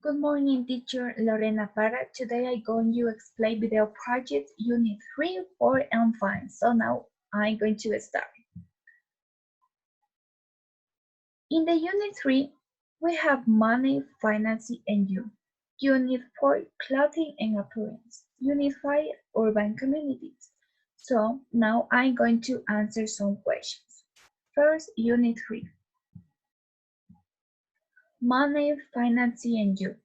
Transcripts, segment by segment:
Good morning, teacher Lorena Parra. Today I'm going to explain video project unit 3, 4, and 5. So now I'm going to start. In the unit 3, we have money, finance, and you. Unit 4, clothing and appearance. Unit 5, urban communities. So now I'm going to answer some questions. First, unit 3, money, finance, and you.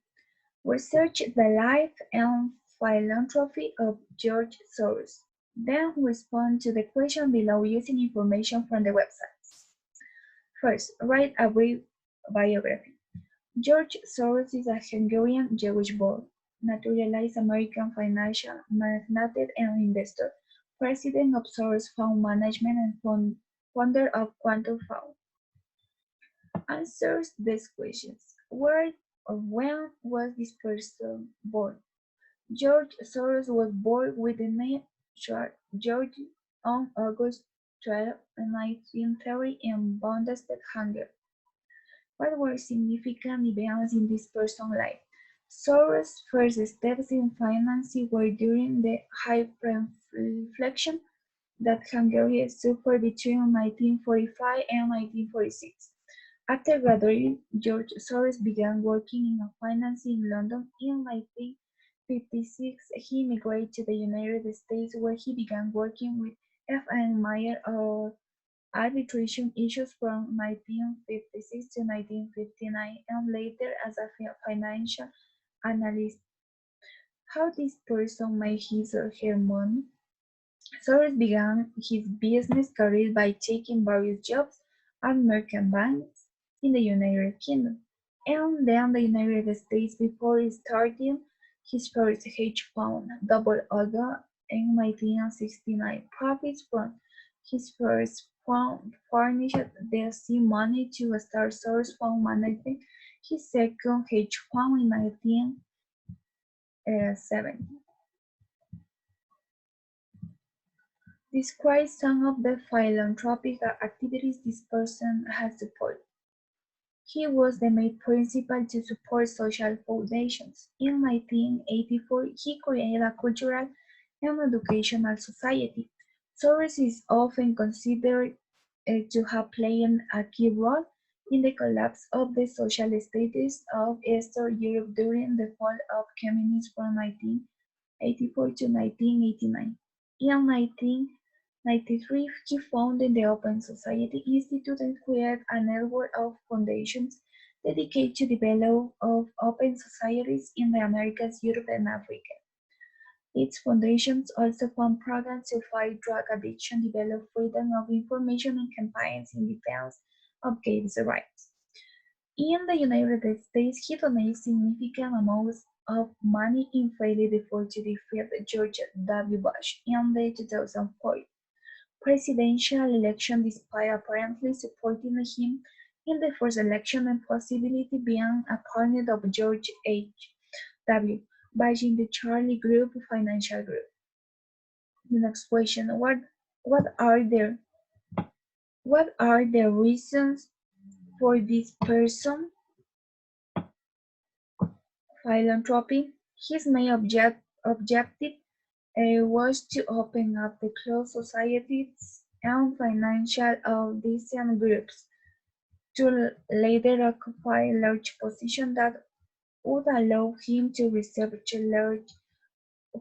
Research the life and philanthropy of George Soros. Then respond to the question below using information from the websites. First, write a brief biography. George Soros is a Hungarian Jewish boy, naturalized American financial magnate and investor, president of Soros Fund Management and founder of Quantum Fund. Answers these questions. Where or when was this person born? George Soros was born with the name George on August 12, 1930 in Budapest, Hungary. What were significant events in this person's life? Soros' first steps in finance were during the hyperinflation that Hungary suffered between 1945 and 1946. After graduating, George Soros began working in finance in London. In 1956, he immigrated to the United States, where he began working with F. N. Meyer on arbitration issues from 1956 to 1959, and later as a financial analyst. How this person made his or her money? Soros began his business career by taking various jobs at merchant banks in the United Kingdom and then the United States before starting his first hedge fund, Double Eagle, in 1969. Profits from his first fund furnished the seed money to start Soros Fund Management, his second hedge fund in 1970. Describe some of the philanthropic activities this person has supported. He was the main principal to support social foundations. In 1984, he created a cultural and educational society. Soros is often considered to have played a key role in the collapse of the social status of Eastern Europe during the fall of communism from 1984 to 1989. In 1993, he founded the Open Society Institute and created a network of foundations dedicated to the development of open societies in the Americas, Europe, and Africa. Its foundations also fund programs to fight drug addiction, develop freedom of information, and campaigns in defense of gay rights. In the United States, he donated significant amounts of money in failed before to defeat George W. Bush in the 2004 presidential election despite apparently supporting him in the first election and possibly being a partner of George H. W. Bush in the Charlie Group financial group. The next question, what are the reasons for this person philanthropy? His main objective was to open up the closed societies and financial audience groups to later occupy large positions that would allow him to receive large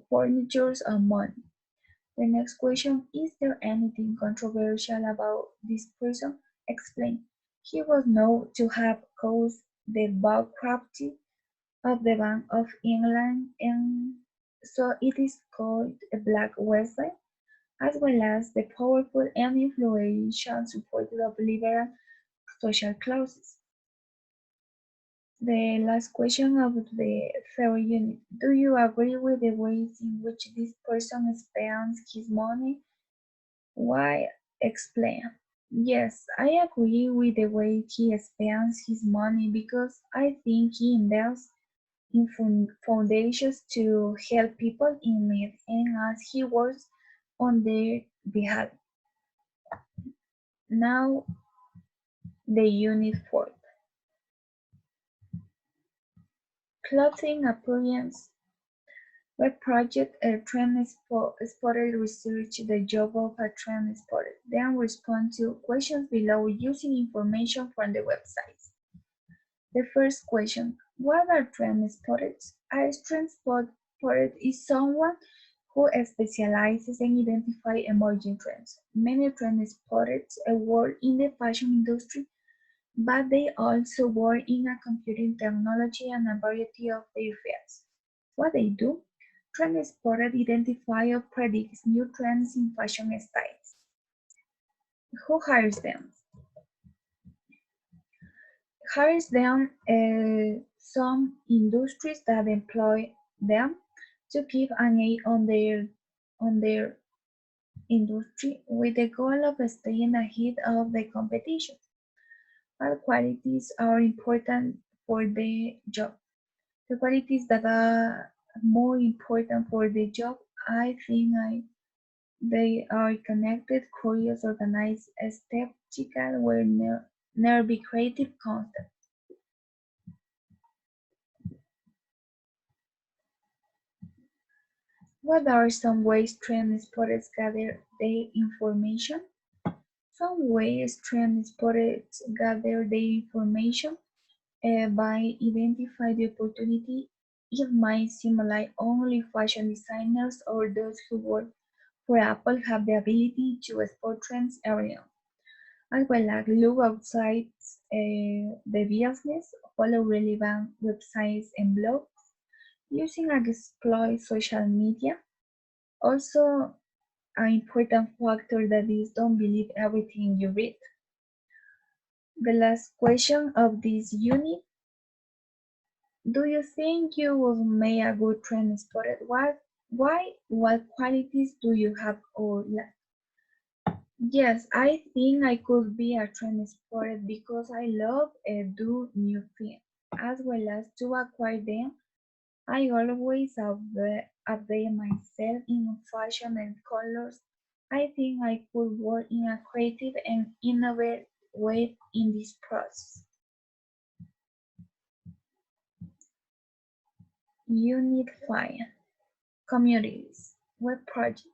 furnitures and money. The next question, is there anything controversial about this person? Explain. He was known to have caused the bankruptcy of the Bank of England, and so it is called a black Wesley, as well as the powerful and influential support of liberal social causes. The last question of the third unit. Do you agree with the ways in which this person spends his money? Why? Explain. Yes, I agree with the way he spends his money because I think he invests in foundations to help people in need and as he works on their behalf. Now, the unit 4. Clothing appearance web project a trend spotted research the job of a trend spotter, then respond to questions below using information from the website. The first question, what are trend spotters? A trend spotter is someone who specializes in identifying emerging trends. Many trend spotters work in the fashion industry, but they also work in a computing technology and a variety of their fields. What they do? Trend spotters identify or predict new trends in fashion styles. Who hires them? Hires them some industries that employ them to keep an eye on their industry with the goal of staying ahead of the competition. What qualities are important for the job? The qualities that are more important for the job, I think they are connected, curious, organized, skeptical, were nervy, creative, constant. What are some ways trend spotters gather their information? Some ways trend spotters gather their information by identifying the opportunity. It might seem like only fashion designers or those who work for Apple have the ability to spot trends early on, as well as look outside the business, follow relevant websites and blogs, using and exploit social media. Also, an important factor that is don't believe everything you read. The last question of this unit, do you think you would make a good trend spotter? Why? What qualities do you have or lack? Yes, I think I could be a trend spotter because I love do new things as well as to acquire them. I always update myself in fashion and colors. I think I could work in a creative and innovative way in this process. Unit 5. Communities. Web project.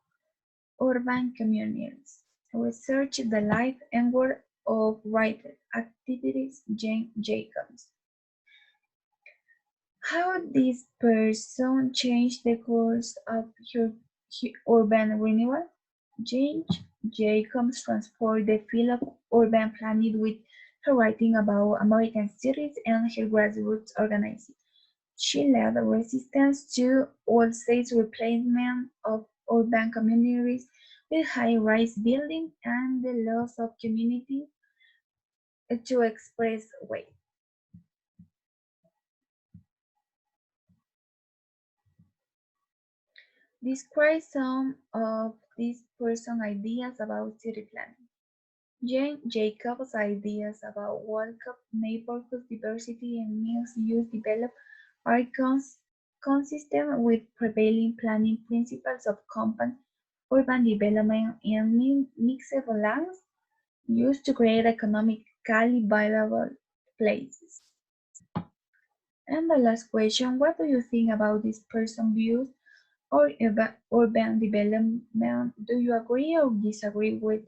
Urban communities. Research the life and work of writer activities Jane Jacobs. How this person changed the course of her urban renewal? Jane Jacobs transformed the field of urban planning with her writing about American cities and her grassroots organizing. She led resistance to wholesale replacement of urban communities with high-rise buildings and the loss of community to expressway. Describe some of these person ideas about city planning. Jane Jacobs' ideas about welcome neighborhood diversity and mixed-use development are consistent with prevailing planning principles of compact urban development and mixed lands used to create economically viable places. And the last question, what do you think about this person's views or urban development? Do you agree or disagree with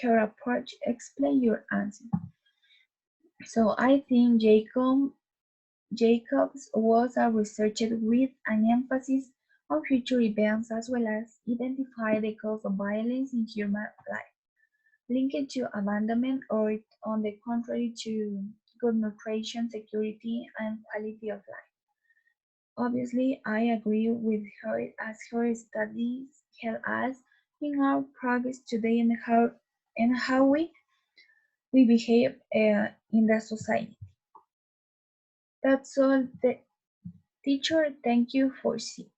her approach? Explain your answer. So I think Jacobs was a researcher with an emphasis on future events as well as identify the cause of violence in human life, linked to abandonment or on the contrary to good nutrition, security, and quality of life. Obviously, I agree with her as her studies help us in our progress today and how we behave in the society. That's all, the teacher. Thank you for seeing.